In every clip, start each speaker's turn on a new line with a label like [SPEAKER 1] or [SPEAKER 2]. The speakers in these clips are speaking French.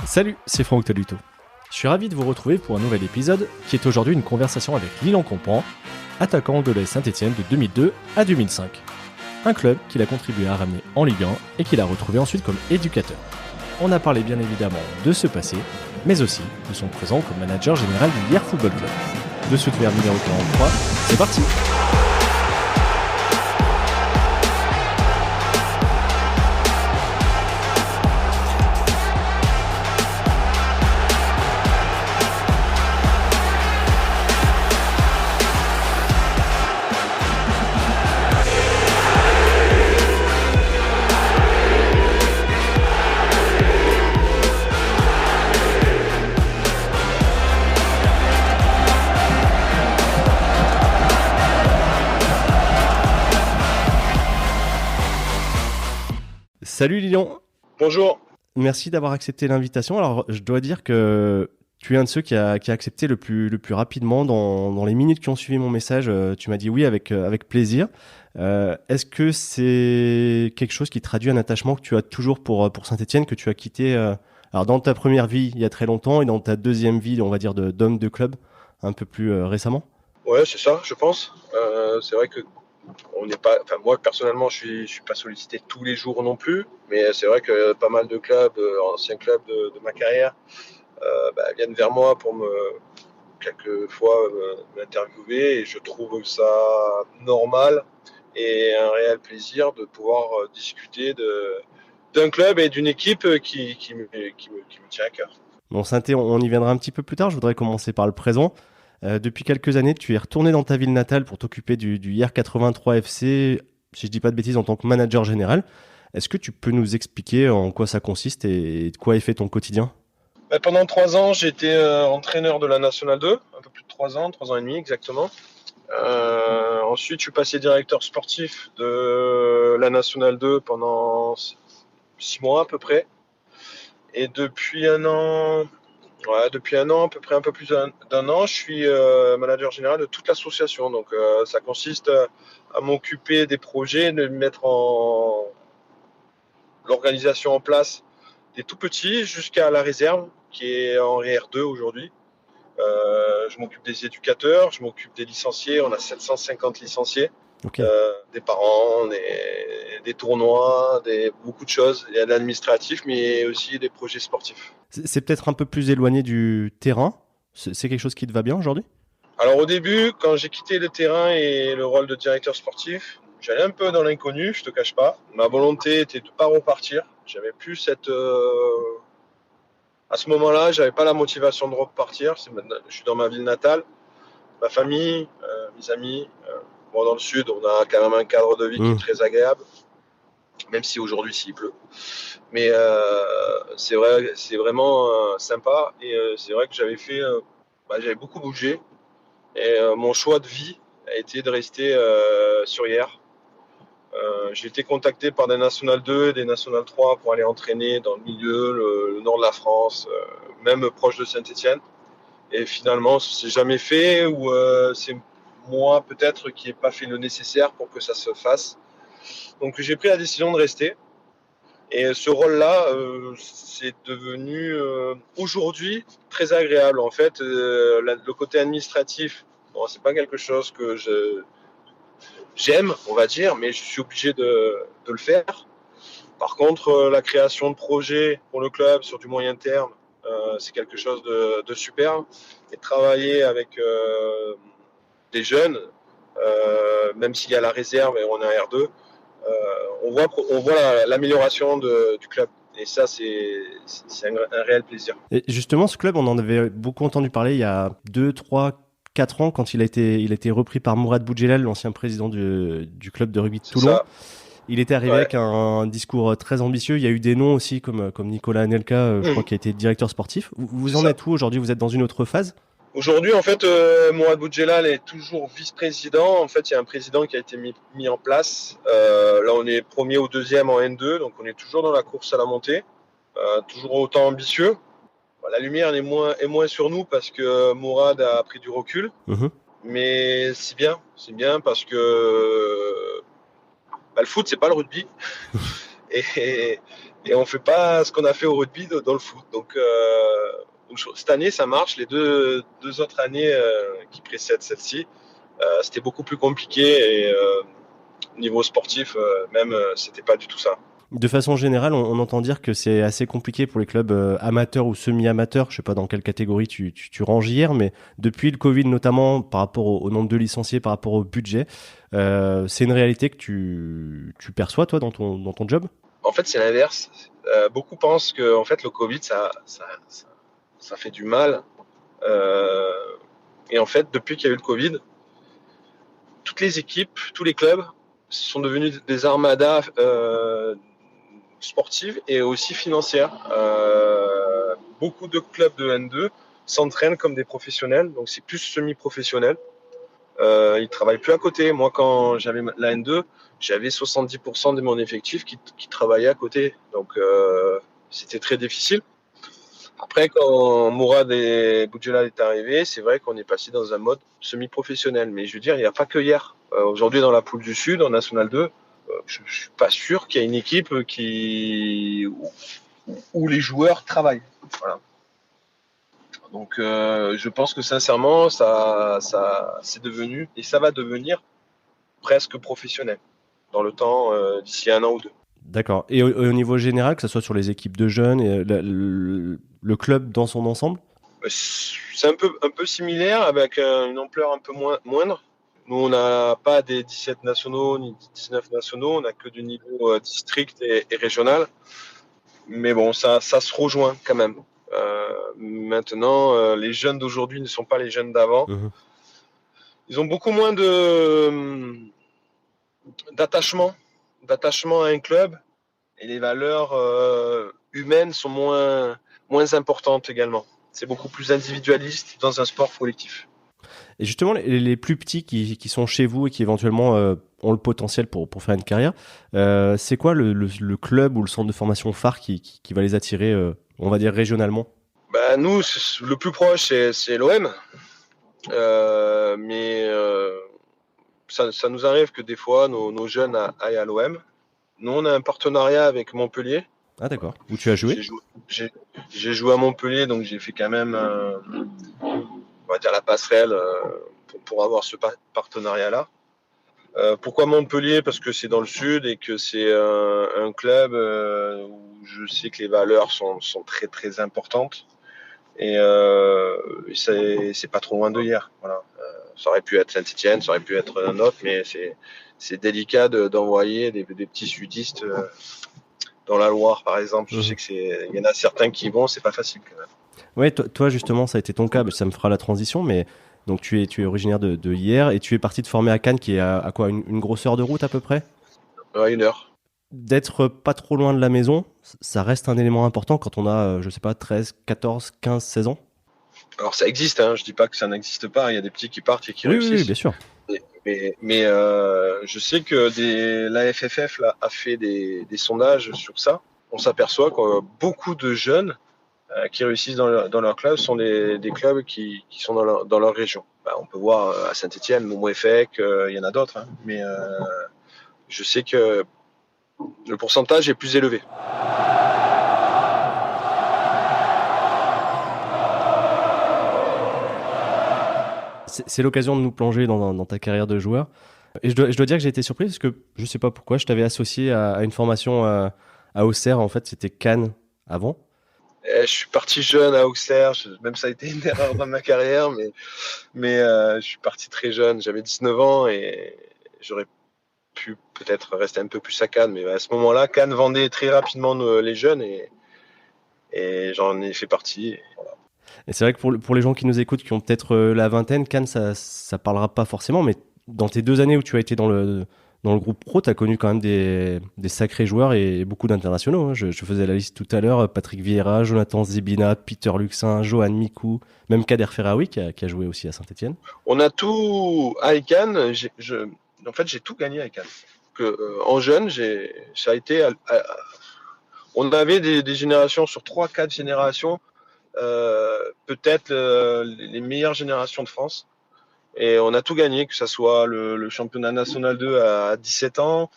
[SPEAKER 1] Salut, c'est Franck Taluto. Je suis ravi de vous retrouver pour un nouvel épisode qui est aujourd'hui une conversation avec Lilian Campan, attaquant de l'AS Saint-Etienne de 2002 à 2005. Un club qu'il a contribué à ramener en Ligue 1 et qu'il a retrouvé ensuite comme éducateur. On a parlé bien évidemment de ce passé, mais aussi de son présent comme manager général du Hier Football Club. De ce verre numéro 43, c'est parti! Salut Lilian.
[SPEAKER 2] Bonjour.
[SPEAKER 1] Merci d'avoir accepté l'invitation. Alors, je dois dire que tu es un de ceux qui a accepté le plus rapidement dans les minutes qui ont suivi mon message. Tu m'as dit oui avec plaisir. Est-ce que c'est quelque chose qui traduit un attachement que tu as toujours pour Saint-Etienne, que tu as quitté alors dans ta première vie il y a très longtemps et dans ta deuxième vie, on va dire, d'homme de club un peu plus récemment?
[SPEAKER 2] Ouais, c'est ça, je pense. C'est vrai que on n'est pas, enfin moi personnellement, je suis pas sollicité tous les jours non plus, mais c'est vrai que pas mal de clubs, anciens clubs de ma carrière, viennent vers moi pour quelquefois m'interviewer, et je trouve ça normal et un réel plaisir de pouvoir discuter d'un club et d'une équipe qui me tient à cœur.
[SPEAKER 1] Bon, Saint-Étienne, on y viendra un petit peu plus tard. Je voudrais commencer par le présent. Depuis quelques années, tu es retourné dans ta ville natale pour t'occuper du hier 83 FC, si je dis pas de bêtises, en tant que manager général. Est-ce que tu peux nous expliquer en quoi ça consiste et de quoi est fait ton quotidien?
[SPEAKER 2] Pendant 3 ans, j'étais entraîneur de la Nationale 2, un peu plus de 3 ans et demi exactement. Ensuite, je suis passé directeur sportif de la Nationale 2 pendant 6 mois à peu près. Et depuis un an, à peu près un peu plus d'un an, je suis manager général de toute l'association. Donc ça consiste à m'occuper des projets, de mettre l'organisation en place des tout petits jusqu'à la réserve qui est en R2 aujourd'hui. Je m'occupe des éducateurs, je m'occupe des licenciés, on a 750 licenciés.
[SPEAKER 1] Okay.
[SPEAKER 2] Des parents, des tournois, beaucoup de choses. Il y a de l'administratif, mais aussi des projets sportifs.
[SPEAKER 1] C'est peut-être un peu plus éloigné du terrain. C'est quelque chose qui te va bien aujourd'hui?
[SPEAKER 2] Alors au début, quand j'ai quitté le terrain et le rôle de directeur sportif, j'allais un peu dans l'inconnu, je te cache pas. Ma volonté était de ne pas repartir. J'avais plus cette... À ce moment-là, j'avais pas la motivation de repartir. Je suis dans ma ville natale, ma famille, mes amis. Bon, dans le sud, on a quand même un cadre de vie qui est très agréable, même si aujourd'hui s'il pleut. Mais c'est vraiment sympa. Et c'est vrai que j'avais beaucoup bougé. Et mon choix de vie a été de rester sur Hier. J'ai été contacté par des National 2 et des National 3 pour aller entraîner dans le milieu, le nord de la France, même proche de Saint-Etienne. Et finalement, c'est jamais fait, ou c'est moi peut-être qui n'ai pas fait le nécessaire pour que ça se fasse. Donc j'ai pris la décision de rester. Et ce rôle-là, c'est devenu aujourd'hui très agréable. En fait, le côté administratif, bon, c'est pas quelque chose que j'aime, on va dire, mais je suis obligé de le faire. Par contre, la création de projets pour le club sur du moyen terme, c'est quelque chose de super. Et travailler avec des jeunes, même s'il y a la réserve et on est en R2, on voit l'amélioration du club. Et ça, c'est un réel plaisir.
[SPEAKER 1] Et justement, ce club, on en avait beaucoup entendu parler il y a 2, 3, 4 ans, quand il a été repris par Mourad Boudjelal, l'ancien président du club de rugby de Toulon. Ça. Il était arrivé avec un discours très ambitieux. Il y a eu des noms aussi comme Nicolas Anelka, je crois, qui a été directeur sportif. Vous en êtes où aujourd'hui? Vous êtes dans une autre phase?
[SPEAKER 2] Aujourd'hui, en fait, Mourad Boudjelal est toujours vice-président. En fait, il y a un président qui a été mis en place. Là, on est premier ou deuxième en N2, donc on est toujours dans la course à la montée. Toujours autant ambitieux. La lumière est moins sur nous parce que Mourad a pris du recul. Mais c'est bien parce que le foot, c'est pas le rugby. et, et on fait pas ce qu'on a fait au rugby dans le foot. Donc cette année, ça marche. Les deux autres années qui précèdent celle-ci, c'était beaucoup plus compliqué et niveau sportif, même, c'était pas du tout ça.
[SPEAKER 1] De façon générale, on entend dire que c'est assez compliqué pour les clubs amateurs ou semi-amateurs. Je sais pas dans quelle catégorie tu ranges hier, mais depuis le Covid notamment, par rapport au nombre de licenciés, par rapport au budget, c'est une réalité que tu perçois toi dans ton job?
[SPEAKER 2] En fait, c'est l'inverse. Beaucoup pensent que en fait, le Covid, ça fait du mal. Euh, et en fait, depuis qu'il y a eu le Covid, toutes les équipes, tous les clubs sont devenus des armadas sportives et aussi financières. Beaucoup de clubs de N2 s'entraînent comme des professionnels, donc c'est plus semi-professionnel. Ils ne travaillent plus à côté. Moi, quand j'avais la N2, j'avais 70% de mon effectif qui travaillait à côté. Donc, c'était très difficile. Après, quand Mourad et Boudjelal est arrivé, c'est vrai qu'on est passé dans un mode semi-professionnel. Mais je veux dire, il n'y a pas que hier. Aujourd'hui, dans la poule du Sud, en National 2, je ne suis pas sûr qu'il y ait une équipe où les joueurs travaillent. Voilà. Donc, je pense que sincèrement, c'est devenu, et ça va devenir presque professionnel dans le temps, d'ici 1 an ou 2.
[SPEAKER 1] D'accord. Et au niveau général, que ce soit sur les équipes de jeunes et le club dans son ensemble?
[SPEAKER 2] C'est un peu similaire avec une ampleur un peu moindre. Nous, on n'a pas des 17 nationaux ni 19 nationaux, on n'a que du niveau district et régional. Mais bon, ça se rejoint quand même. Maintenant, les jeunes d'aujourd'hui ne sont pas les jeunes d'avant.
[SPEAKER 1] Mhm.
[SPEAKER 2] Ils ont beaucoup moins d'attachement à un club et les valeurs humaines sont moins importantes également. C'est beaucoup plus individualiste dans un sport collectif.
[SPEAKER 1] Et justement, les plus petits qui sont chez vous et qui éventuellement ont le potentiel pour faire une carrière, c'est quoi le club ou le centre de formation phare qui va les attirer, on va dire, régionalement?
[SPEAKER 2] Bah, nous, le plus proche, c'est l'OM. Mais ça nous arrive que des fois, nos jeunes aillent à l'OM. Nous, on a un partenariat avec Montpellier.
[SPEAKER 1] Ah d'accord. Où tu as joué?
[SPEAKER 2] J'ai joué, j'ai, j'ai joué à Montpellier, donc j'ai fait quand même, on va dire, la passerelle pour avoir ce partenariat-là. Pourquoi Montpellier? Parce que c'est dans le sud et que c'est un club où je sais que les valeurs sont très très importantes. Et c'est pas trop loin de hier. Voilà. Ça aurait pu être Saint-Etienne, ça aurait pu être un autre, mais c'est délicat d'envoyer des petits sudistes dans la Loire, par exemple. Je
[SPEAKER 1] Mhm.
[SPEAKER 2] sais il y en a certains qui vont, c'est pas facile quand même.
[SPEAKER 1] Ouais, toi justement, ça a été ton cas, ça me fera la transition, mais donc tu es originaire de hier et tu es parti te former à Cannes, qui est à quoi, une grosse heure de route à peu près?
[SPEAKER 2] Ouais, 1 heure.
[SPEAKER 1] D'être pas trop loin de la maison, ça reste un élément important quand on a, je sais pas, 13, 14, 15, 16 ans.
[SPEAKER 2] Alors ça existe, hein, je dis pas que ça n'existe pas, il y a des petits qui partent et qui
[SPEAKER 1] Oui, oui, oui,
[SPEAKER 2] réussissent.
[SPEAKER 1] bien sûr.
[SPEAKER 2] Mais je sais que la FFF là, a fait des sondages sur ça. On s'aperçoit que beaucoup de jeunes qui réussissent dans leur club sont des clubs qui sont dans leur région. Bah, on peut voir à Saint-Etienne, Montmoefec, il y en a d'autres, hein, mais je sais que le pourcentage est plus élevé.
[SPEAKER 1] C'est l'occasion de nous plonger dans ta carrière de joueur. Et je dois dire que j'ai été surpris parce que je sais pas pourquoi, je t'avais associé à une formation à Auxerre. En fait, c'était Cannes avant.
[SPEAKER 2] Je suis parti jeune à Auxerre, même ça a été une erreur dans ma carrière, mais je suis parti très jeune, j'avais 19 ans et j'aurais pu peut-être rester un peu plus à Cannes, mais à ce moment-là, Cannes vendait très rapidement les jeunes et j'en ai fait partie.
[SPEAKER 1] Et c'est vrai que pour les gens qui nous écoutent, qui ont peut-être la vingtaine, Cannes, ça parlera pas forcément, mais dans tes 2 années où tu as été dans le groupe pro, tu as connu quand même des sacrés joueurs et beaucoup d'internationaux, hein. Je faisais la liste tout à l'heure, Patrick Vieira, Jonathan Zibina, Peter Luxin, Johan Mikou, même Kader Ferraoui qui a joué aussi à Saint-Etienne.
[SPEAKER 2] On a tout à Cannes, en fait j'ai tout gagné à Cannes. En jeune, ça a été, on avait des générations sur 3-4 générations, peut-être les meilleures générations de France. Et on a tout gagné, que ce soit le championnat national 2 à 17 ans,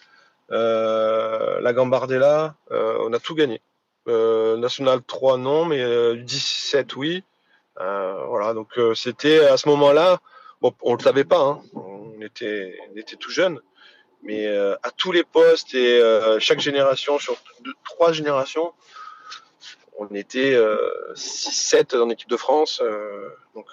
[SPEAKER 2] la Gambardella, on a tout gagné. National 3 non, mais 17 oui. Voilà, donc c'était à ce moment-là, bon, on le savait pas, hein, on était tout jeunes, mais à tous les postes et chaque génération, sur 3 générations, on était 6-7 dans l'équipe de France. Donc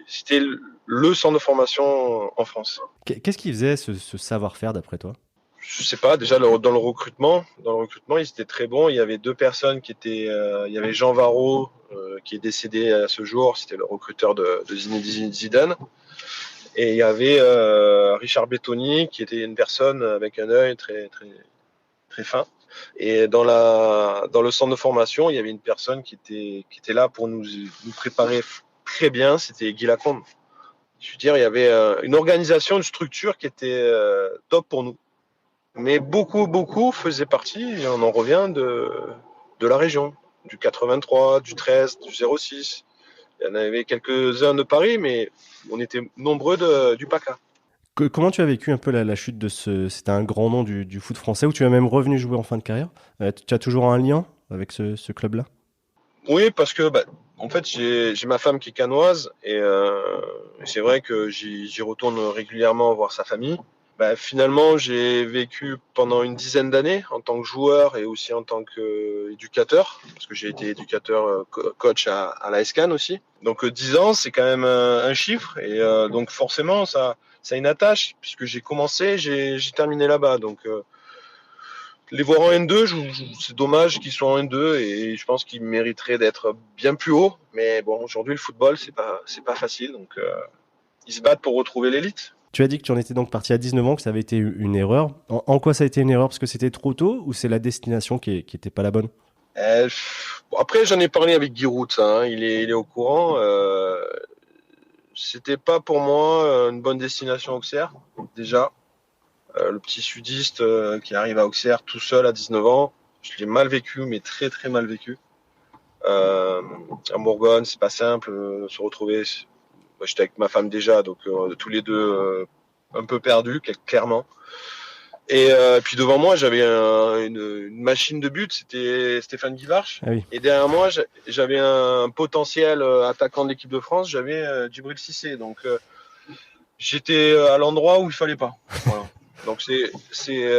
[SPEAKER 2] c'était le centre de formation en France.
[SPEAKER 1] Qu'est-ce qui faisait ce savoir-faire d'après toi?
[SPEAKER 2] Je sais pas, déjà dans le recrutement, ils étaient très bons. Il y avait 2 personnes qui étaient, il y avait Jean Varro, qui est décédé à ce jour, c'était le recruteur de Zinedine Zidane. Et il y avait Richard Bettoni, qui était une personne avec un œil très, très, très fin. Et dans le centre de formation, il y avait une personne qui était là pour nous préparer très bien, c'était Guy Lacombe. Je veux dire, il y avait une organisation, une structure qui était top pour nous. Mais beaucoup faisaient partie, et on en revient, de la région, du 83, du 13, du 06. Il y en avait quelques-uns de Paris, mais on était nombreux du PACA.
[SPEAKER 1] Comment tu as vécu un peu la chute de c'était un grand nom du foot français, où tu es même revenu jouer en fin de carrière? Tu as toujours un lien avec ce club-là?
[SPEAKER 2] Oui, parce que en fait, j'ai ma femme qui est canoise et c'est vrai que j'y retourne régulièrement voir sa famille. Finalement, j'ai vécu pendant une dizaine d'années en tant que joueur et aussi en tant qu'éducateur, parce que j'ai été éducateur coach à la SCAN aussi. Donc 10 ans, c'est quand même un chiffre et donc forcément, ça a une attache puisque j'ai commencé, j'ai terminé là-bas. Donc les voir en N2, c'est dommage qu'ils soient en N2 et je pense qu'ils mériteraient d'être bien plus haut. Mais bon, aujourd'hui, le football, c'est pas facile. Donc, ils se battent pour retrouver l'élite.
[SPEAKER 1] Tu as dit que tu en étais donc parti à 19 ans, que ça avait été une erreur. En quoi ça a été une erreur? Parce que c'était trop tôt ou c'est la destination qui était pas la bonne?
[SPEAKER 2] Bon, après, j'en ai parlé avec Guy Roux, hein, il est au courant. C'était pas pour moi une bonne destination Auxerre, déjà. Le petit sudiste qui arrive à Auxerre tout seul à 19 ans, je l'ai mal vécu, mais très très mal vécu. En Bourgogne, c'est pas simple se retrouver. Moi, j'étais avec ma femme déjà, donc tous les deux un peu perdus, clairement. Et puis devant moi, j'avais une machine de but, c'était Stéphane Guivarch.
[SPEAKER 1] Ah oui.
[SPEAKER 2] Et derrière moi, j'avais un potentiel attaquant de l'équipe de France, j'avais Djibril Cissé. Donc j'étais à l'endroit où il fallait pas. Voilà. Donc j'ai essayé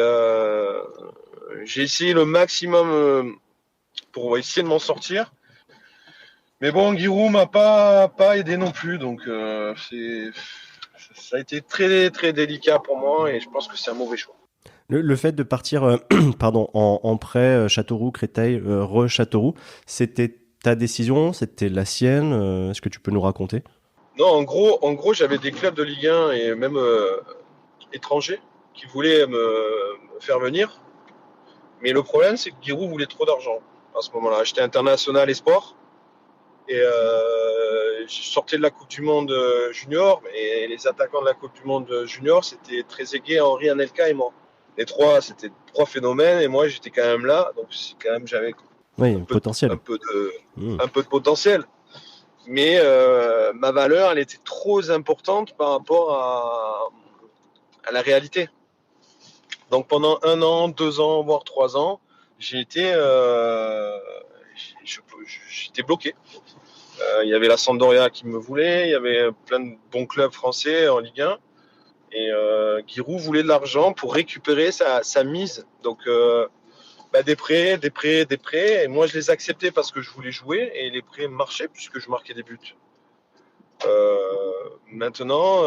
[SPEAKER 2] le maximum pour essayer de m'en sortir. Mais bon, Giroud m'a pas aidé non plus, donc ça a été très très délicat pour moi et je pense que c'est un mauvais choix.
[SPEAKER 1] Le fait de partir pardon, en prêt, Châteauroux, Créteil, Châteauroux, c'était ta décision, c'était la sienne? Est-ce que tu peux nous raconter?
[SPEAKER 2] Non, en gros, j'avais des clubs de Ligue 1 et même étrangers qui voulaient me faire venir. Mais le problème, c'est que Giroud voulait trop d'argent à ce moment-là. J'étais international espoir. Et je sortais de la Coupe du Monde junior, et les attaquants de la Coupe du Monde junior, c'était Trezeguet, Henry, Anelka et moi. Les trois, c'était 3 phénomènes, et moi j'étais quand même là, donc quand même j'avais
[SPEAKER 1] un peu
[SPEAKER 2] de potentiel. Mais ma valeur, elle était trop importante par rapport à la réalité. Donc pendant 1 an, 2 ans, voire 3 ans, j'étais bloqué. Il y avait la Sampdoria qui me voulait, il y avait plein de bons clubs français en Ligue 1. Et Giroud voulait de l'argent pour récupérer sa mise. Donc des prêts. Et moi, je les acceptais parce que je voulais jouer. Et les prêts marchaient puisque je marquais des buts. Maintenant,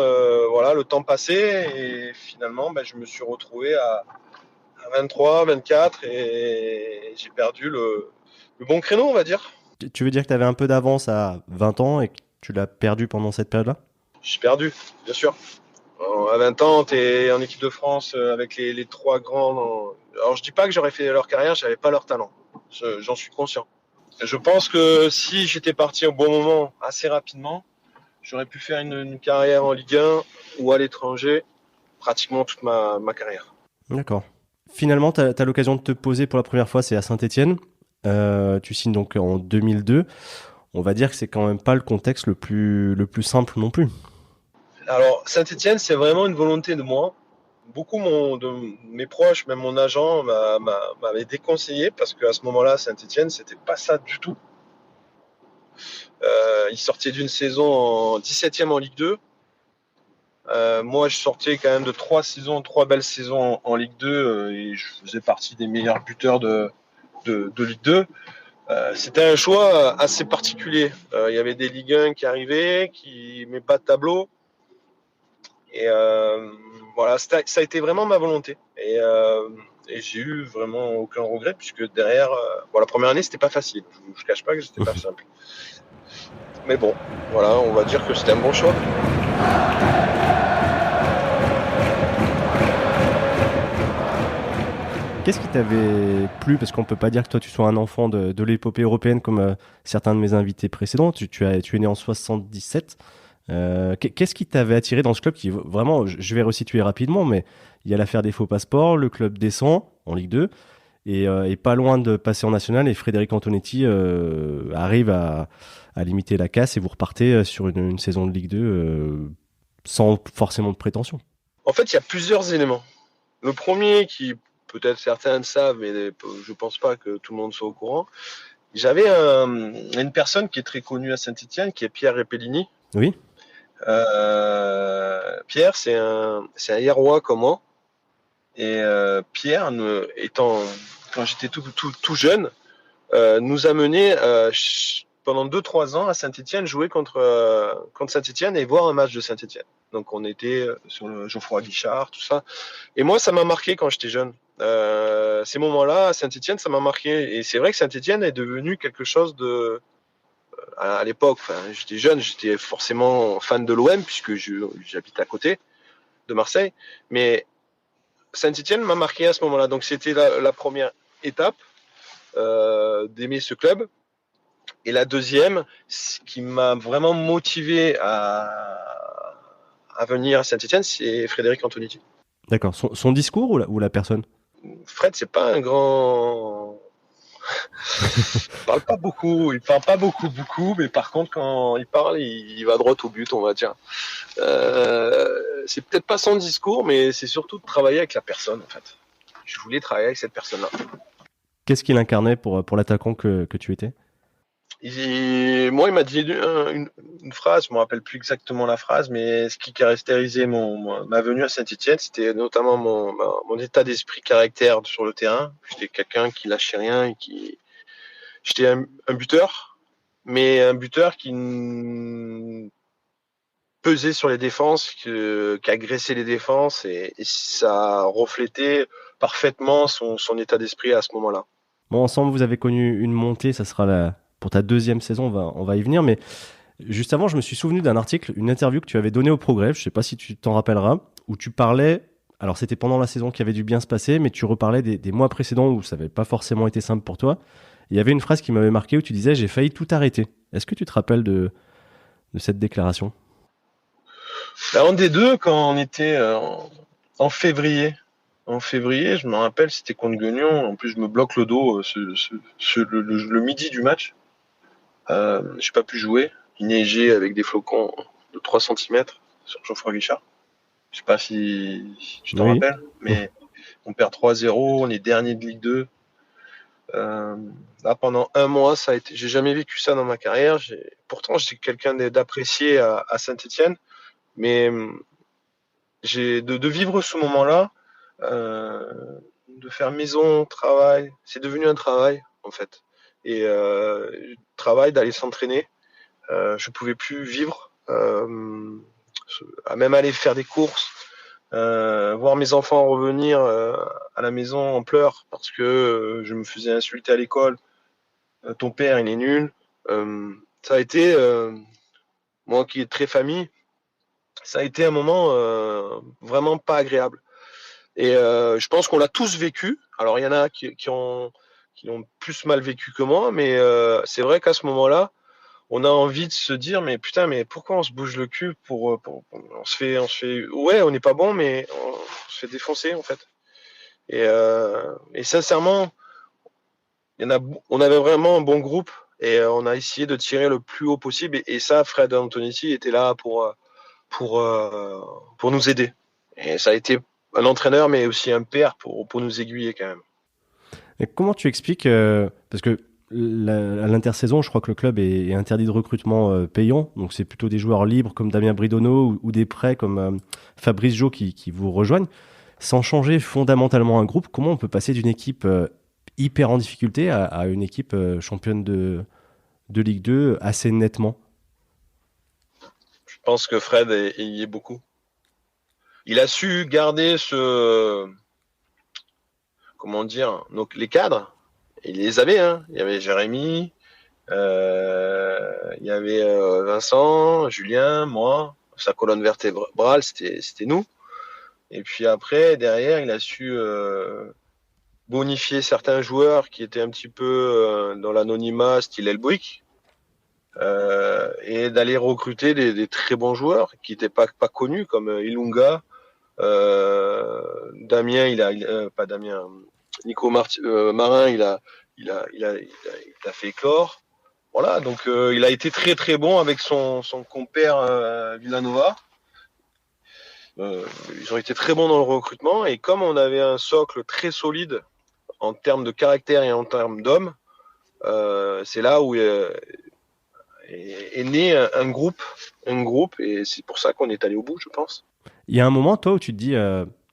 [SPEAKER 2] voilà, le temps passait. Et finalement, je me suis retrouvé à 23, 24. Et j'ai perdu le bon créneau, on va dire.
[SPEAKER 1] Tu veux dire que tu avais un peu d'avance à 20 ans et que tu l'as perdu pendant cette période-là?
[SPEAKER 2] J'ai perdu, bien sûr. À 20 ans, tu es en équipe de France avec les 3 grands. Alors, je dis pas que j'aurais fait leur carrière, j'avais pas leur talent. J'en suis conscient. Je pense que si j'étais parti au bon moment, assez rapidement, j'aurais pu faire une carrière en Ligue 1 ou à l'étranger, pratiquement toute ma carrière.
[SPEAKER 1] D'accord. Finalement, tu as l'occasion de te poser pour la première fois, c'est à Saint-Étienne. Tu signes donc en 2002. On va dire que c'est quand même pas le contexte le plus simple non plus.
[SPEAKER 2] Alors, Saint-Étienne, c'est vraiment une volonté de moi. beaucoup de mes proches, même mon agent, m'avait déconseillé parce qu'à ce moment-là, Saint-Etienne, c'était pas ça du tout. Il sortait d'une saison en 17e en Ligue 2. Moi, je sortais quand même de 3 belles saisons en Ligue 2 et je faisais partie des meilleurs buteurs de Ligue 2. C'était un choix assez particulier. Il y avait des Ligue 1 qui arrivaient, qui met pas de tableau. Et voilà, ça a été vraiment ma volonté. Et j'ai eu vraiment aucun regret, puisque derrière, la première année, c'était pas facile. Je ne cache pas que c'était pas simple. Mais bon, voilà, on va dire que c'était un bon choix.
[SPEAKER 1] Qu'est-ce qui t'avait plu? Parce qu'on peut pas dire que toi tu sois un enfant de l'épopée européenne comme certains de mes invités précédents. Tu es né en 77. Qu'est-ce qui t'avait attiré dans ce club qui vraiment, je vais resituer rapidement, mais il y a l'affaire des faux passeports, le club descend en Ligue 2 et pas loin de passer en national et Frédéric Antonetti arrive à limiter la casse et vous repartez sur une saison de Ligue 2 sans forcément de prétention.
[SPEAKER 2] En fait, il y a plusieurs éléments. Le premier qui peut-être certains le savent, mais je pense pas que tout le monde soit au courant. J'avais une personne qui est très connue à Saint-Etienne, qui est Pierre Repellini.
[SPEAKER 1] Oui.
[SPEAKER 2] Pierre, c'est un Hérois comme moi. Et Pierre, quand j'étais tout jeune, nous a mené pendant 2-3 ans à Saint-Etienne jouer contre Saint-Etienne et voir un match de Saint-Etienne. Donc on était sur le Geoffroy Guichard, tout ça. Et moi, ça m'a marqué quand j'étais jeune. Ces moments-là à Saint-Etienne, ça m'a marqué. Et c'est vrai que Saint-Etienne est devenu quelque chose de... À l'époque, j'étais jeune, j'étais forcément fan de l'OM puisque j'habite à côté de Marseille. Mais Saint-Etienne m'a marqué à ce moment-là. Donc c'était la première étape d'aimer ce club. Et la deuxième, ce qui m'a vraiment motivé à venir à Saint-Etienne, c'est Frédéric Antonetti.
[SPEAKER 1] D'accord. Son discours ou la personne?
[SPEAKER 2] Fred, c'est pas un grand... il parle pas beaucoup, mais par contre, quand il parle, il va droit au but, on va dire. C'est peut-être pas son discours, mais c'est surtout de travailler avec la personne, en fait. Je voulais travailler avec cette personne-là.
[SPEAKER 1] Qu'est-ce qu'il incarnait pour l'attaquant que tu étais?
[SPEAKER 2] Moi, il m'a dit une phrase, je ne me rappelle plus exactement la phrase, mais ce qui caractérisait ma venue à Saint-Etienne, c'était notamment mon état d'esprit caractère sur le terrain. J'étais quelqu'un qui lâchait rien et j'étais un buteur, mais un buteur qui pesait sur les défenses, qui agressait les défenses, et ça reflétait parfaitement son état d'esprit à ce moment-là.
[SPEAKER 1] Bon, ensemble, vous avez connu une montée, ça sera pour ta deuxième saison, on va y venir, mais juste avant, je me suis souvenu d'un article, une interview que tu avais donnée au Progrès, je ne sais pas si tu t'en rappelleras, où tu parlais, alors c'était pendant la saison qui avait dû bien se passer, mais tu reparlais des mois précédents où ça n'avait pas forcément été simple pour toi. Il y avait une phrase qui m'avait marqué où tu disais « j'ai failli tout arrêter ». Est-ce que tu te rappelles de cette déclaration?
[SPEAKER 2] En D2, quand on était en février, je me rappelle, c'était contre Guignon. En plus, je me bloque le dos le midi du match. J'ai pas pu jouer. Il neigeait avec des flocons de 3 cm sur Geoffroy Guichard. Je sais pas si tu t'en rappelles, mais on perd 3-0, on est dernier de Ligue 2. Là, pendant un mois, ça a été. J'ai jamais vécu ça dans ma carrière. Pourtant, j'étais quelqu'un d'apprécié à Saint-Etienne, mais de vivre ce moment-là, de faire maison, travail, c'est devenu un travail en fait. Et travail, d'aller s'entraîner, je pouvais plus vivre, à même aller faire des courses, voir mes enfants revenir à la maison en pleurs parce que je me faisais insulter à l'école. Ton père, il est nul. Ça a été, moi qui est très famille, ça a été un moment vraiment pas agréable. Et je pense qu'on l'a tous vécu. Alors il y en a qui l'ont plus mal vécu que moi, mais c'est vrai qu'à ce moment-là, on a envie de se dire mais putain, mais pourquoi on se bouge le cul on se fait ouais, on n'est pas bon, mais on se fait défoncer en fait. Et sincèrement, on avait vraiment un bon groupe et on a essayé de tirer le plus haut possible. Et ça, Fred Antonetti était là pour nous aider. Et ça a été un entraîneur, mais aussi un père pour nous aiguiller quand même.
[SPEAKER 1] Et comment tu expliques, parce que à l'intersaison, je crois que le club est interdit de recrutement payant, donc c'est plutôt des joueurs libres comme Damien Bridonneau ou des prêts comme Fabrice Jo qui vous rejoignent. Sans changer fondamentalement un groupe, comment on peut passer d'une équipe hyper en difficulté à une équipe championne de Ligue 2 assez nettement?
[SPEAKER 2] Je pense que Fred y est beaucoup. Il a su garder comment dire, donc les cadres. Il les avait, hein. Il y avait Jérémy, il y avait Vincent, Julien, moi, sa colonne vertébrale, c'était nous. Et puis après, derrière, il a su bonifier certains joueurs qui étaient un petit peu dans l'anonymat, style Elbrick, et d'aller recruter des très bons joueurs qui n'étaient pas connus, comme Ilunga, Damien, pas Damien, Nico Marin, il a fait éclore. Voilà, donc il a été très très bon avec son compère Villanova. Ils ont été très bons dans le recrutement et comme on avait un socle très solide en termes de caractère et en termes d'hommes, c'est là où est né un groupe et c'est pour ça qu'on est allé au bout, je pense.
[SPEAKER 1] Il y a un moment, toi, où tu te dis,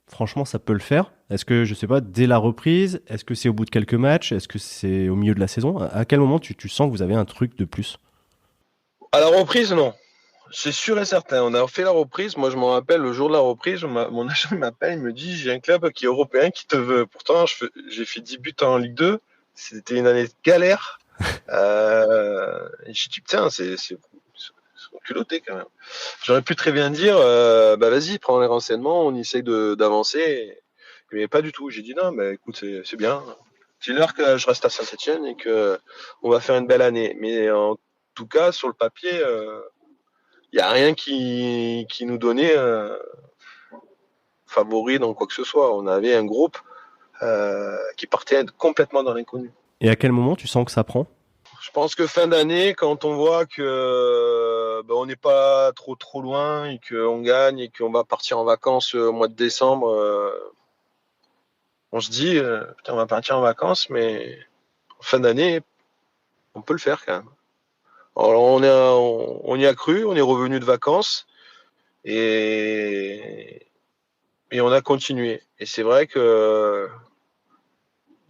[SPEAKER 1] franchement, ça peut le faire. Est-ce que, je sais pas, dès la reprise, est-ce que c'est au bout de quelques matchs, est-ce que c'est au milieu de la saison? À quel moment tu sens que vous avez un truc de plus?
[SPEAKER 2] À la reprise, non. C'est sûr et certain. On a fait la reprise. Moi, je me rappelle, le jour de la reprise, mon agent m'appelle, il me dit, j'ai un club qui est européen qui te veut. Pourtant, j'ai fait 10 buts en Ligue 2. C'était une année de galère. Et j'ai dit, putain, c'est culotté quand même. J'aurais pu très bien dire, bah vas-y, prends les renseignements, on essaye d'avancer. Mais pas du tout. J'ai dit, non, mais écoute, c'est bien. Dis-leur que je reste à Saint-Etienne et que on va faire une belle année. Mais en tout cas, sur le papier, il n'y a rien qui nous donnait favori dans quoi que ce soit. On avait un groupe qui partait complètement dans l'inconnu.
[SPEAKER 1] Et à quel moment tu sens que ça prend?
[SPEAKER 2] Je pense que fin d'année, quand on voit que on n'est pas trop loin et qu'on gagne et qu'on va partir en vacances au mois de décembre, on se dit putain, on va partir en vacances, mais en fin d'année, on peut le faire quand même. Alors on y a cru, on est revenu de vacances et on a continué. Et c'est vrai que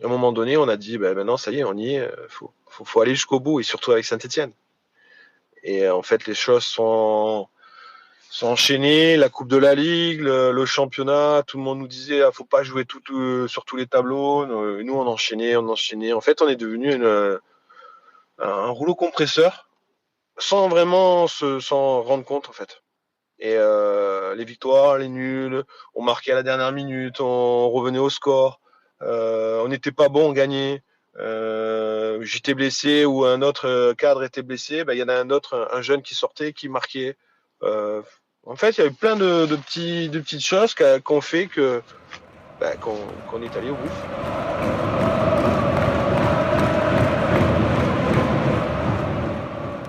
[SPEAKER 2] à un moment donné, on a dit maintenant ça y est, on y est, faut aller jusqu'au bout et surtout avec Saint-Etienne. Et en fait, les choses sont enchaînées, la Coupe de la Ligue, le championnat, tout le monde nous disait faut pas jouer sur tous les tableaux. Nous on enchaînait. En fait, on est devenu un rouleau compresseur sans vraiment s'en rendre compte en fait. Et les victoires, les nuls, on marquait à la dernière minute, on revenait au score, on n'était pas bon, on gagnait. J'étais blessé ou un autre cadre était blessé, il y en a un jeune qui sortait, qui marquait. En fait, il y a eu plein de petites choses qu'on fait qu'on est allé au bout.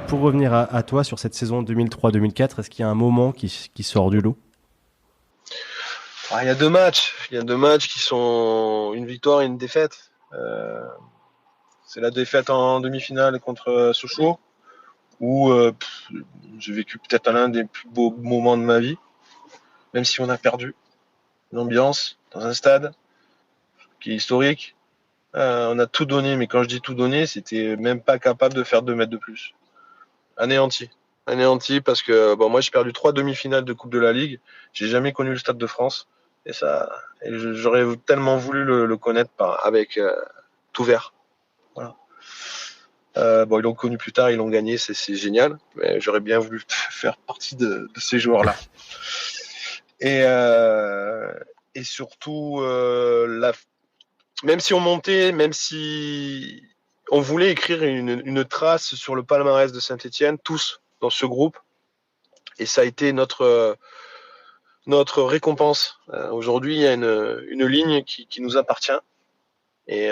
[SPEAKER 1] Pour revenir à toi sur cette saison 2003-2004, est-ce qu'il y a un moment qui sort du lot?
[SPEAKER 2] Il y a deux matchs. Il y a deux matchs qui sont une victoire et une défaite. C'est la défaite en demi-finale contre Sochaux, où j'ai vécu peut-être l'un des plus beaux moments de ma vie, même si on a perdu. L'ambiance dans un stade qui est historique. On a tout donné, mais quand je dis tout donné, c'était même pas capable de faire 2 mètres de plus. Anéanti. Anéanti parce que moi j'ai perdu 3 demi-finales de Coupe de la Ligue. J'ai jamais connu le Stade de France. Et j'aurais tellement voulu le connaître avec tout vert. Voilà. Ils l'ont connu plus tard, ils l'ont gagné, c'est génial. Mais j'aurais bien voulu faire partie de ces joueurs-là. Et surtout, même si on montait, même si on voulait écrire une trace sur le palmarès de Saint-Etienne, tous dans ce groupe, et ça a été notre récompense. Aujourd'hui, il y a une ligne qui nous appartient, et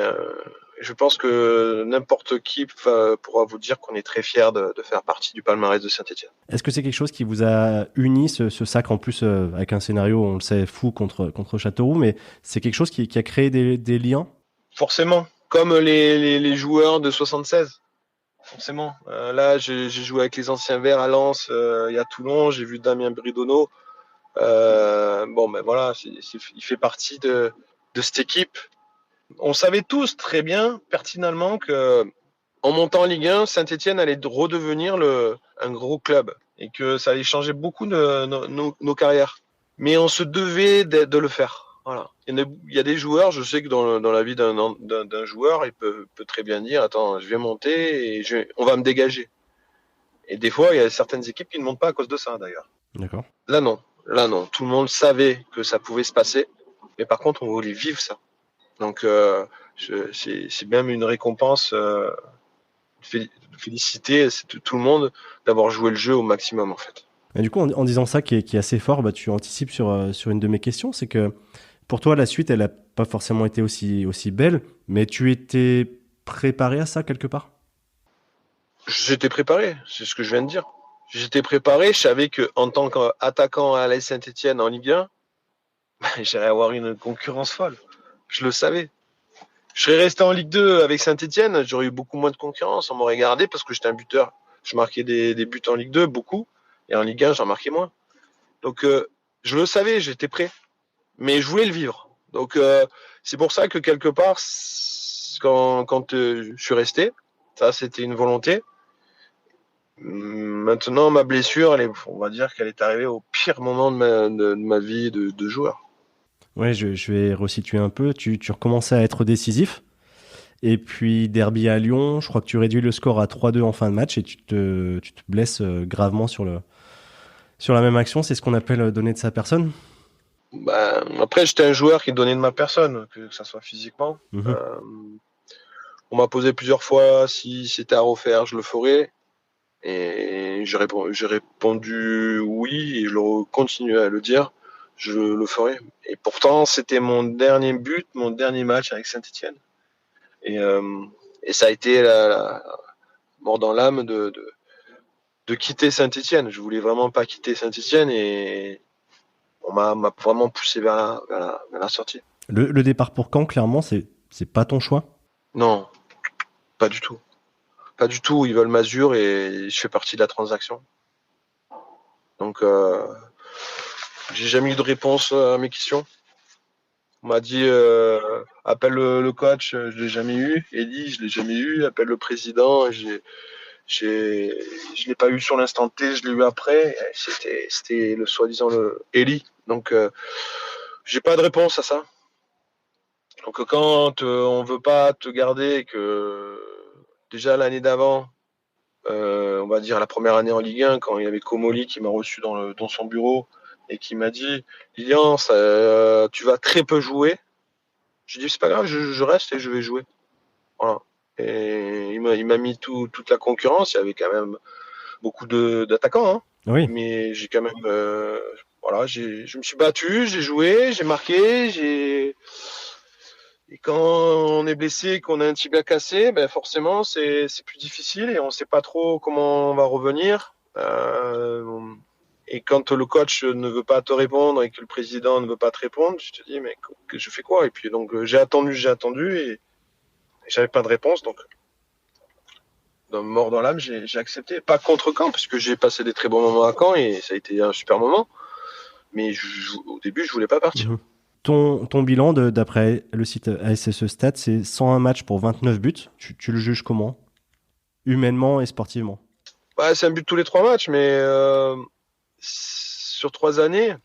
[SPEAKER 2] Je pense que n'importe qui pourra vous dire qu'on est très fiers de faire partie du palmarès de Saint-Etienne.
[SPEAKER 1] Est-ce que c'est quelque chose qui vous a uni, ce sacre, en plus avec un scénario, on le sait, fou contre Châteauroux, mais c'est quelque chose qui a créé des liens?
[SPEAKER 2] Forcément, comme les joueurs de 76. Forcément. Là, j'ai joué avec les anciens Verts à Lens et à Toulon. J'ai vu Damien Bridonneau. Bon, ben voilà, il fait partie de cette équipe. On savait tous très bien, pertinemment, que en montant en Ligue 1, Saint-Etienne allait redevenir un gros club et que ça allait changer beaucoup de nos carrières. Mais on se devait de le faire. Voilà. Il y a des joueurs, je sais que dans la vie d'un joueur, il peut très bien dire, attends, je vais monter et on va me dégager. Et des fois, il y a certaines équipes qui ne montent pas à cause de ça, d'ailleurs.
[SPEAKER 1] D'accord.
[SPEAKER 2] Là, non. Là, non. Tout le monde savait que ça pouvait se passer. Mais par contre, on voulait vivre ça. Donc, c'est même une récompense, féliciter tout le monde d'avoir joué le jeu au maximum, en fait.
[SPEAKER 1] Et du coup, en disant ça qui est assez fort, bah, tu anticipes sur une de mes questions, c'est que pour toi, la suite, elle n'a pas forcément été aussi belle, mais tu étais préparé à ça quelque part?
[SPEAKER 2] J'étais préparé, c'est ce que je viens de dire. J'étais préparé, je savais qu'en tant qu'attaquant à l'AS Saint-Etienne en Ligue 1, j'allais avoir une concurrence folle. Je le savais. Je serais resté en Ligue 2 avec Saint-Etienne, j'aurais eu beaucoup moins de concurrence. On m'aurait gardé parce que j'étais un buteur. Je marquais des buts en Ligue 2, beaucoup. Et en Ligue 1, j'en marquais moins. Donc, je le savais, j'étais prêt. Mais je voulais le vivre. Donc, c'est pour ça que quelque part, quand je suis resté, ça, c'était une volonté. Maintenant, ma blessure, on va dire qu'elle est arrivée au pire moment de ma vie de joueur.
[SPEAKER 1] Ouais, je vais resituer un peu. Tu recommençais à être décisif. Et puis, derby à Lyon, je crois que tu réduis le score à 3-2 en fin de match et tu te blesses gravement sur la même action. C'est ce qu'on appelle donner de sa personne.
[SPEAKER 2] Après, j'étais un joueur qui donnait de ma personne, que ça soit physiquement.
[SPEAKER 1] Mmh.
[SPEAKER 2] On m'a posé plusieurs fois si c'était à refaire, je le ferais. Et j'ai répondu oui, et je continue à le dire, je le ferai. Et pourtant, c'était mon dernier but, mon dernier match avec Saint-Etienne. Et ça a été la mort dans l'âme de quitter Saint-Etienne. Je voulais vraiment pas quitter Saint-Etienne et on m'a vraiment poussé vers la sortie.
[SPEAKER 1] Le départ pour Caen, clairement, c'est pas ton choix?
[SPEAKER 2] Non, pas du tout. Pas du tout. Ils veulent Mazur et je fais partie de la transaction. Donc, j'ai jamais eu de réponse à mes questions. On m'a dit appelle le coach, je l'ai jamais eu. Eddie, je l'ai jamais eu. Appelle le président, je l'ai pas eu sur l'instant T, je l'ai eu après. C'était le soi-disant le Eli. Donc, j'ai pas de réponse à ça. Donc, quand on veut pas te garder, que déjà l'année d'avant, on va dire la première année en Ligue 1, quand il y avait Comoli qui m'a reçu dans son bureau et qui m'a dit Lilian, tu vas très peu jouer. Je dis c'est pas grave, je reste et je vais jouer. Voilà. Et il m'a mis toute la concurrence. Il y avait quand même beaucoup d'attaquants, hein.
[SPEAKER 1] Oui.
[SPEAKER 2] Mais j'ai quand même voilà, je me suis battu, j'ai joué, j'ai marqué, et quand on est blessé, qu'on a un tibia cassé, ben forcément c'est plus difficile et on ne sait pas trop comment on va revenir. Et quand le coach ne veut pas te répondre et que le président ne veut pas te répondre, je te dis mais que je fais quoi? Et puis donc j'ai attendu et j'avais pas de réponse, donc d'un mort dans l'âme, j'ai accepté. Pas contre Caen, puisque j'ai passé des très bons moments à Caen et ça a été un super moment. Mais au début, je voulais pas partir.
[SPEAKER 1] Mmh. Ton bilan d'après le site ASSE Stats, c'est 101 matchs pour 29 buts. Tu le juges comment? Humainement et sportivement?
[SPEAKER 2] Ouais, c'est un but tous les 3 matchs, mais sur 3 années,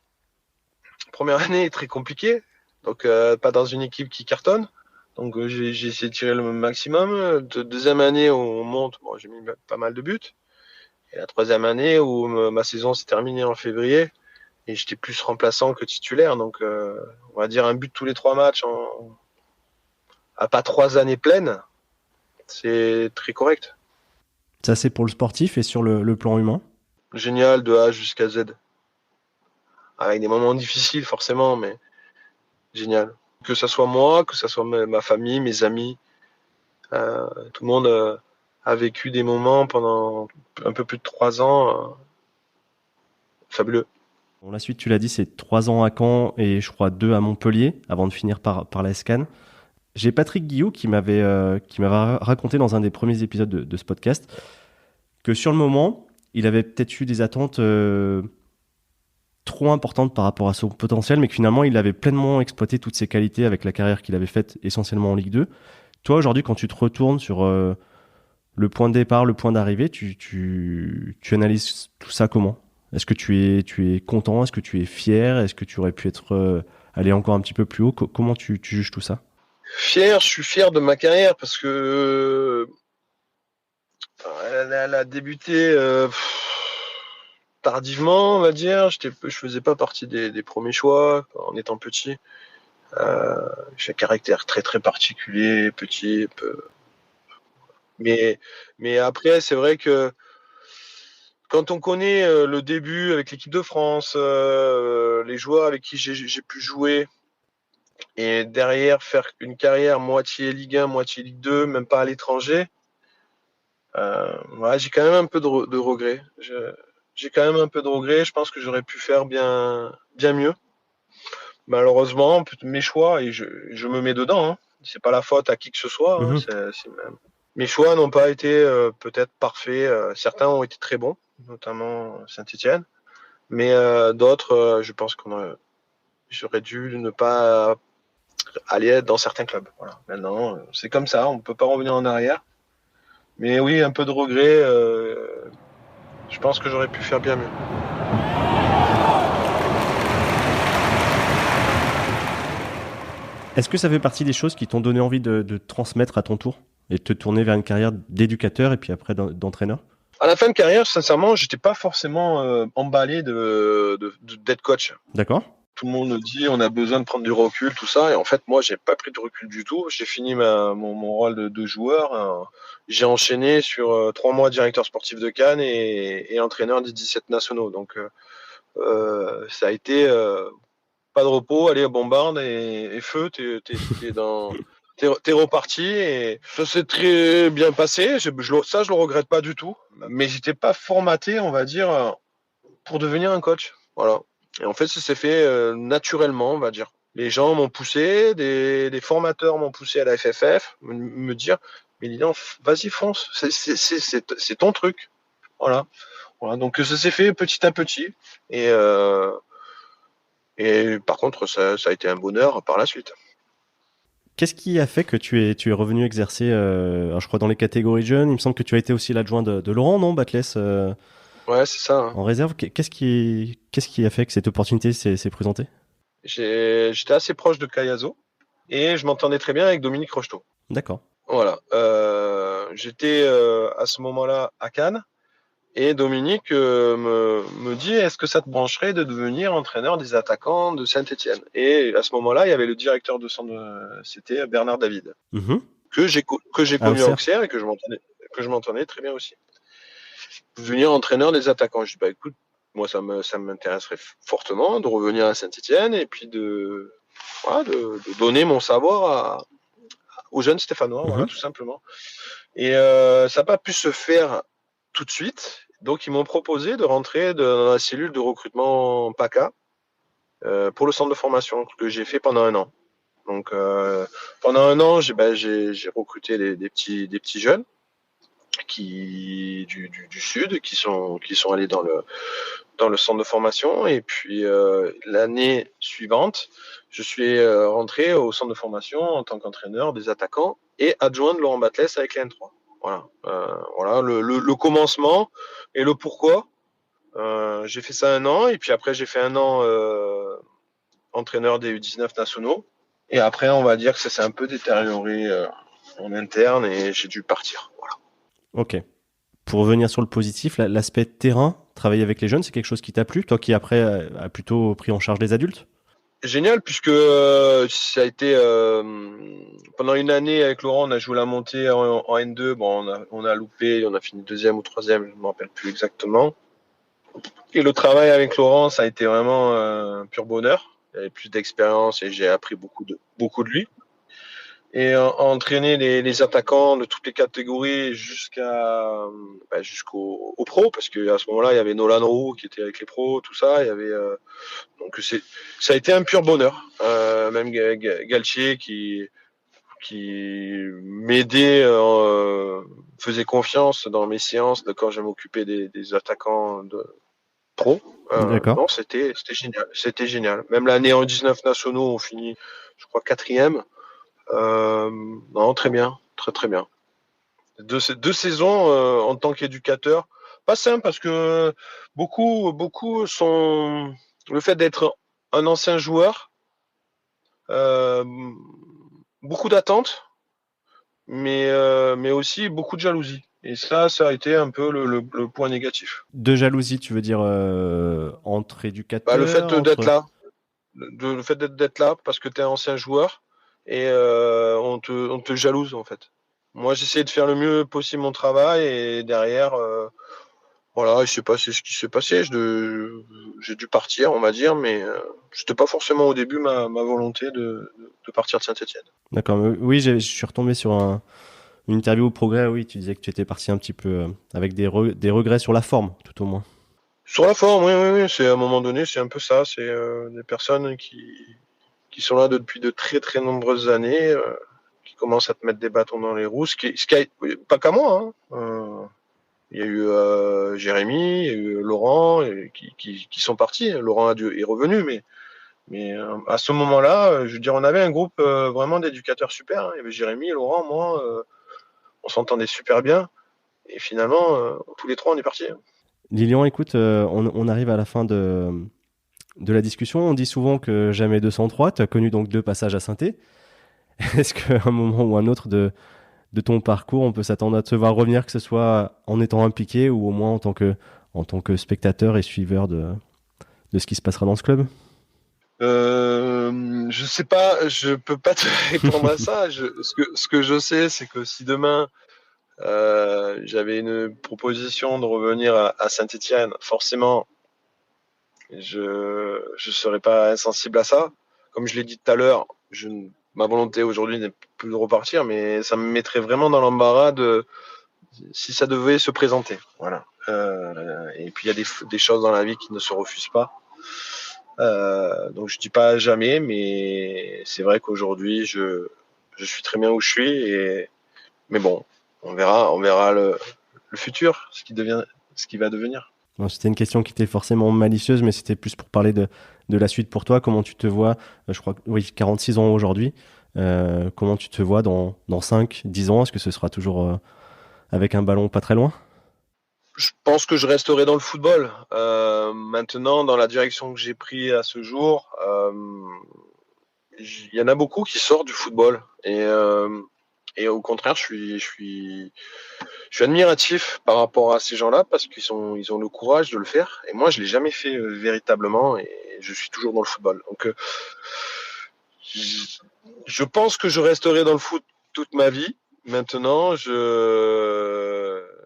[SPEAKER 2] première année est très compliquée. Donc, pas dans une équipe qui cartonne. Donc, j'ai essayé de tirer le maximum. Deuxième année, on monte. Bon, j'ai mis pas mal de buts. Et la troisième année, où ma saison s'est terminée en février, et j'étais plus remplaçant que titulaire. Donc, on va dire un but tous les 3 matchs à pas 3 années pleines, c'est très correct.
[SPEAKER 1] Ça, c'est pour le sportif et sur le plan humain?
[SPEAKER 2] Génial, de A jusqu'à Z. Avec des moments difficiles, forcément, mais génial. Que ça soit moi, que ça soit ma famille, mes amis, Tout le monde a vécu des moments pendant un peu plus de 3 ans fabuleux.
[SPEAKER 1] Bon, la suite, tu l'as dit, c'est 3 ans à Caen et je crois 2 à Montpellier avant de finir par la SCAN. J'ai Patrick Guillot qui m'avait raconté dans un des premiers épisodes de ce podcast que sur le moment, il avait peut-être eu des attentes trop importantes par rapport à son potentiel, mais que finalement, il avait pleinement exploité toutes ses qualités avec la carrière qu'il avait faite essentiellement en Ligue 2. Toi, aujourd'hui, quand tu te retournes sur le point de départ, le point d'arrivée, tu analyses tout ça comment? Est-ce que tu es content? Est-ce que tu es fier? Est-ce que tu aurais pu aller encore un petit peu plus haut? Comment tu juges tout ça?
[SPEAKER 2] Je suis fier de ma carrière parce que elle a débuté tardivement, on va dire. Je faisais pas partie des premiers choix en étant petit. J'ai un caractère très très particulier, petit, mais après c'est vrai que quand on connaît le début avec l'équipe de France, les joueurs avec qui j'ai pu jouer, et derrière faire une carrière moitié Ligue 1, moitié Ligue 2, même pas à l'étranger, ouais, j'ai quand même un peu de regrets. J'ai quand même un peu de regrets. Je pense que j'aurais pu faire bien mieux. Malheureusement, mes choix, et je me mets dedans, hein, c'est pas la faute à qui que ce soit. Hein, mes choix n'ont pas été peut-être parfaits. Certains ont été très bons, notamment Saint-Etienne. Mais d'autres, je pense j'aurais dû ne pas aller dans certains clubs. Voilà. Maintenant, c'est comme ça, on ne peut pas revenir en arrière. Mais oui, un peu de regret. Je pense que j'aurais pu faire bien mieux.
[SPEAKER 1] Est-ce que ça fait partie des choses qui t'ont donné envie de transmettre à ton tour et de te tourner vers une carrière d'éducateur et puis après d'entraîneur?
[SPEAKER 2] À la fin de carrière, sincèrement, j'étais pas forcément emballé d'être coach.
[SPEAKER 1] D'accord.
[SPEAKER 2] Tout le monde me dit on a besoin de prendre du recul, tout ça. Et en fait, moi, j'ai pas pris de recul du tout. J'ai fini mon rôle de joueur. J'ai enchaîné sur 3 mois directeur sportif de Cannes et entraîneur des 17 nationaux. Donc, ça a été pas de repos, allez, bombarde et feu, t'es reparti et ça s'est très bien passé. Ça, je le regrette pas du tout. Mais j'étais pas formaté, on va dire, pour devenir un coach. Voilà. Et en fait, ça s'est fait naturellement, on va dire. Les gens m'ont poussé, des formateurs m'ont poussé à la FFF, me dire, mais dis donc, vas-y, fonce, c'est ton truc. Voilà. Voilà. Donc ça s'est fait petit à petit. Et par contre, ça a été un bonheur par la suite.
[SPEAKER 1] Qu'est-ce qui a fait que tu es revenu exercer, alors je crois dans les catégories jeunes, il me semble que tu as été aussi l'adjoint de Laurent, non, Batles,
[SPEAKER 2] Ouais, c'est ça. Hein.
[SPEAKER 1] en réserve. Qu'est-ce qui a fait que cette opportunité s'est présentée?
[SPEAKER 2] J'étais assez proche de Cayazo et je m'entendais très bien avec Dominique Rocheteau.
[SPEAKER 1] D'accord.
[SPEAKER 2] Voilà. J'étais à ce moment-là à Cannes. Et Dominique me dit, est-ce que ça te brancherait de devenir entraîneur des attaquants de Saint-Etienne? Et à ce moment-là, il y avait le directeur de centre, c'était Bernard David,
[SPEAKER 1] Mhm.
[SPEAKER 2] que j'ai
[SPEAKER 1] À
[SPEAKER 2] connu à
[SPEAKER 1] Auxerre.
[SPEAKER 2] Auxerre et que je m'entendais très bien aussi. Devenir entraîneur des attaquants. Je dis, bah écoute, moi ça m'intéresserait fortement de revenir à Saint-Etienne et puis voilà, de donner mon savoir aux jeunes Stéphanois, voilà,
[SPEAKER 1] Mhm.
[SPEAKER 2] tout simplement. Et ça n'a pas pu se faire tout de suite. Donc, ils m'ont proposé de rentrer dans la cellule de recrutement PACA pour le centre de formation que j'ai fait pendant un an. Donc, pendant un an, j'ai recruté des petits jeunes du sud qui sont allés dans le centre de formation. Et puis, l'année suivante, je suis rentré au centre de formation en tant qu'entraîneur des attaquants et adjoint de Laurent Batles avec la N3. Voilà, voilà le commencement et le pourquoi. J'ai fait ça un an et puis après j'ai fait un an entraîneur des U19 nationaux et après on va dire que ça s'est un peu détérioré en interne et j'ai dû partir. Voilà.
[SPEAKER 1] Ok. Pour revenir sur le positif, l'aspect terrain, travailler avec les jeunes, c'est quelque chose qui t'a plu, toi qui après a plutôt pris en charge les adultes?
[SPEAKER 2] Génial puisque ça a été pendant une année avec Laurent, on a joué la montée en N2. Bon, on a loupé, on a fini deuxième ou troisième, je ne me rappelle plus exactement. Et le travail avec Laurent, ça a été vraiment un pur bonheur. Il avait plus d'expérience et j'ai appris beaucoup de lui. et entraîner les attaquants de toutes les catégories jusqu'au pro, parce qu'à ce moment-là, il y avait Nolan Roux qui était avec les pros, tout ça. Il y avait donc ça a été un pur bonheur. Même Galtier qui m'aidait, faisait confiance dans mes séances de quand je m'occupais des attaquants de pro.
[SPEAKER 1] D'accord.
[SPEAKER 2] Non, c'était génial. C'était génial. Même l'année en 19 nationaux, on finit, je crois, 4e. Non, très bien, très bien. Deux saisons en tant qu'éducateur, pas simple parce que beaucoup sont le fait d'être un ancien joueur, beaucoup d'attentes, mais aussi beaucoup de jalousie. Et ça a été un peu le point négatif.
[SPEAKER 1] De jalousie, tu veux dire entre éducateurs,
[SPEAKER 2] le fait d'être là, le fait d'être là parce que tu es un ancien joueur et on te jalouse en fait. Moi, j'essayais de faire le mieux possible mon travail et derrière, voilà, il s'est passé ce qui s'est passé. J'ai dû partir, on va dire, mais c'était pas forcément au début ma volonté de partir de Saint-Etienne.
[SPEAKER 1] D'accord. Oui, je suis retombé sur une interview au Progrès. Oui, tu disais que tu étais parti un petit peu avec des regrets sur la forme, tout au moins.
[SPEAKER 2] Sur la forme, oui. C'est à un moment donné, c'est un peu ça. C'est des personnes qui sont là depuis de très très nombreuses années, qui commencent à te mettre des bâtons dans les roues. Pas qu'à moi. Il y a eu Jérémy, il y a eu Laurent qui sont partis. Laurent est revenu, mais à ce moment-là, je veux dire, on avait un groupe vraiment d'éducateurs super. Hein. Il y avait Jérémy, Laurent, moi, on s'entendait super bien. Et finalement, tous les trois, on est partis.
[SPEAKER 1] Lilian, écoute, on arrive à la fin de la discussion. On dit souvent que jamais 203. Tu as connu donc 2 passages à Saint-Étienne. Est-ce qu'à un moment ou un autre de ton parcours, on peut s'attendre à te voir revenir, que ce soit en étant impliqué ou au moins en tant que spectateur et suiveur de ce qui se passera dans ce club ?
[SPEAKER 2] Je sais pas, je peux pas te répondre à ça. Ce que je sais, c'est que si demain j'avais une proposition de revenir à Saint-Etienne, forcément, je serais pas insensible à ça. Comme je l'ai dit tout à l'heure, ma volonté aujourd'hui n'est plus de repartir, mais ça me mettrait vraiment dans l'embarras si ça devait se présenter. Voilà. Et puis il y a des choses dans la vie qui ne se refusent pas. Donc je dis pas jamais, mais c'est vrai qu'aujourd'hui je suis très bien où je suis. Mais bon, on verra le futur, ce qui va devenir.
[SPEAKER 1] Bon, c'était une question qui était forcément malicieuse, mais c'était plus pour parler de la suite pour toi. Comment tu te vois, je crois que oui, 46 ans aujourd'hui. Comment tu te vois dans 5, 10 ans ? Est-ce que ce sera toujours avec un ballon pas très loin ?
[SPEAKER 2] Je pense que je resterai dans le football. Maintenant, dans la direction que j'ai prise à ce jour, il y en a beaucoup qui sortent du football. Et au contraire, je suis admiratif par rapport à ces gens-là parce qu'ils ont le courage de le faire. Et moi, je l'ai jamais fait véritablement et je suis toujours dans le football. Donc, je pense que je resterai dans le foot toute ma vie. Maintenant,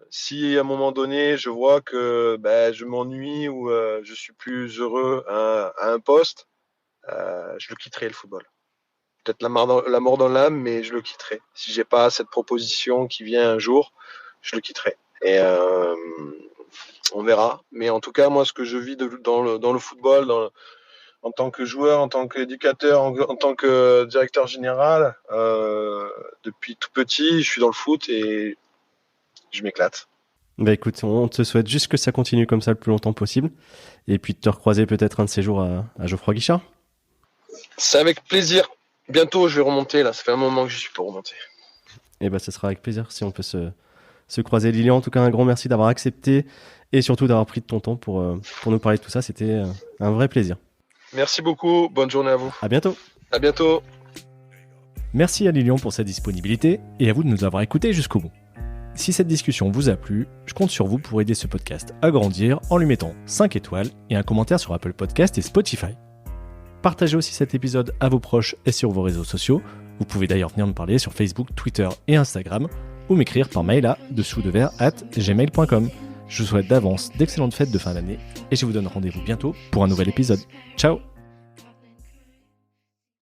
[SPEAKER 2] si à un moment donné, je vois que je m'ennuie ou je suis plus heureux à un poste, je le quitterai le football. Peut-être la mort dans l'âme, mais je le quitterai. Si j'ai pas cette proposition qui vient un jour, je le quitterai. Et on verra. Mais en tout cas, moi, ce que je vis dans le football, en tant que joueur, en tant qu'éducateur, en tant que directeur général, depuis tout petit, je suis dans le foot et je m'éclate.
[SPEAKER 1] Écoute, on te souhaite juste que ça continue comme ça le plus longtemps possible et puis de te recroiser peut-être un de ces jours à Geoffroy Guichard.
[SPEAKER 2] C'est avec plaisir. Bientôt, je vais remonter là. Ça fait un moment que je suis pour remonter.
[SPEAKER 1] Et ce sera avec plaisir si on peut se croiser. Lilian, en tout cas, un grand merci d'avoir accepté et surtout d'avoir pris de ton temps pour nous parler de tout ça. C'était un vrai plaisir.
[SPEAKER 2] Merci beaucoup. Bonne journée à vous.
[SPEAKER 1] À bientôt.
[SPEAKER 2] À bientôt.
[SPEAKER 1] Merci à Lilian pour sa disponibilité et à vous de nous avoir écoutés jusqu'au bout. Si cette discussion vous a plu, je compte sur vous pour aider ce podcast à grandir en lui mettant 5 étoiles et un commentaire sur Apple Podcast et Spotify. Partagez aussi cet épisode à vos proches et sur vos réseaux sociaux. Vous pouvez d'ailleurs venir me parler sur Facebook, Twitter et Instagram ou m'écrire par mail à dessous-de-verre@gmail.com. Je vous souhaite d'avance d'excellentes fêtes de fin d'année et je vous donne rendez-vous bientôt pour un nouvel épisode. Ciao!